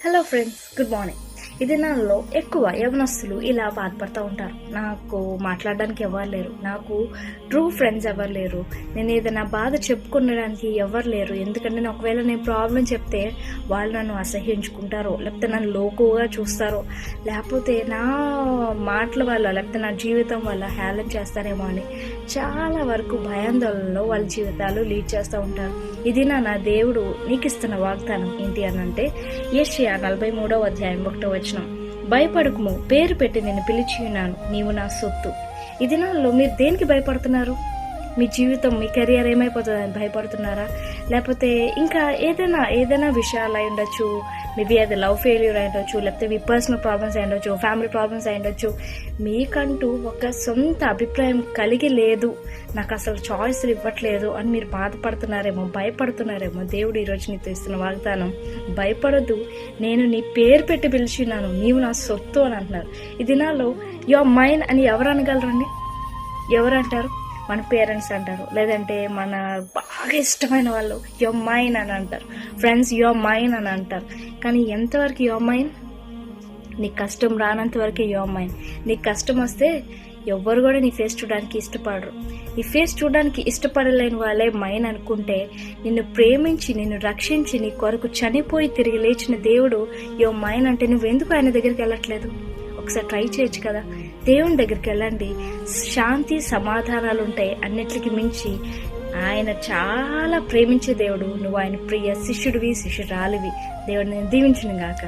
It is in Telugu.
Hello friends, good morning. ఈ దినాల్లో ఎక్కువ యవనస్తులు ఇలా బాధపడుతూ ఉంటారు. నాకు మాట్లాడడానికి ఎవరు లేరు, నాకు ట్రూ ఫ్రెండ్స్ ఎవరు లేరు, నేను ఏదైనా బాధ చెప్పుకునడానికి ఎవరు లేరు. ఎందుకంటే ఒకవేళ నేను ప్రాబ్లం చెప్తే వాళ్ళు నన్ను అసహ్యించుకుంటారో, లేకపోతే నన్ను లోకుగా చూస్తారో, లేకపోతే నా మాటల వల్ల లేకపోతే నా జీవితం వల్ల హేళన చేస్తారేమో అని చాలా వరకు భయాందోళనలో వాళ్ళ జీవితాలు లీడ్ చేస్తూ ఉంటారు. ఇది నా దేవుడు నీకు ఇస్తున్న వాగ్దానం ఏంటి అనంటే యెషయా 43:1 భయపడకుము, పేరు పెట్టి నేను పిలిచి ఉన్నాను, నీవు నా సొత్తు. ఈ దినాల్లో మీరు దేనికి భయపడుతున్నారు? మీ జీవితం, మీ కెరియర్ ఏమైపోతుందని భయపడుతున్నారా? లేకపోతే ఇంకా ఏదైనా విషయాలు అయి ఉండొచ్చు. మేబీ అది లవ్ ఫెయిల్యూర్ అయి ఉండొచ్చు, లేకపోతే మీ పర్సనల్ ప్రాబ్లమ్స్ అయి ఉండొచ్చు, ఫ్యామిలీ ప్రాబ్లమ్స్ అయి ఉండొచ్చు. మీకంటూ ఒక సొంత అభిప్రాయం కలిగి లేదు, నాకు అసలు చాయిస్లు ఇవ్వట్లేదు అని మీరు బాధపడుతున్నారేమో, భయపడుతున్నారేమో. దేవుడు ఈరోజు నీతో ఇస్తున్న వాగ్దానం, భయపడద్దు, నేను నీ పేరు పెట్టి పిలిచిన్నాను, నీవు నా సొత్తు అని అంటున్నారు. ఈ దినాల్లో యువర్ మైన్ అని ఎవరు అనగలరండి? ఎవరు అంటారు? మన పేరెంట్స్ అంటారు, లేదంటే మన బాగా ఇష్టమైన వాళ్ళు యువర్ మైన్ అని అంటారు, ఫ్రెండ్స్ యువర్ మైన్ అని అంటారు. కానీ ఎంతవరకు యువర్ మైన్? నీకు కష్టం రానంత వరకే యువర్ మైన్. నీకు కష్టం వస్తే ఎవ్వరు కూడా నీ ఫేస్ చూడడానికి ఇష్టపడరు. నీ ఫేస్ చూడడానికి ఇష్టపడలేని వాళ్ళే మైన్ అనుకుంటే, నిన్ను ప్రేమించి నిన్ను రక్షించి నీ కొరకు చనిపోయి తిరిగి లేచిన దేవుడు యువర్ మైన్ అంటే నువ్వెందుకు ఆయన దగ్గరికి వెళ్ళట్లేదు? ఒకసారి ట్రై చేయొచ్చు కదా. దేవుని దగ్గరికి వెళ్ళండి, శాంతి సమాధానాలు ఉంటాయి. అన్నిటికి మించి ఆయన చాలా ప్రేమించే దేవుడు. నువ్వు ఆయన ప్రియ శిష్యుడివి, శిష్యురాలివి. దేవుడిని దీవించును గాక.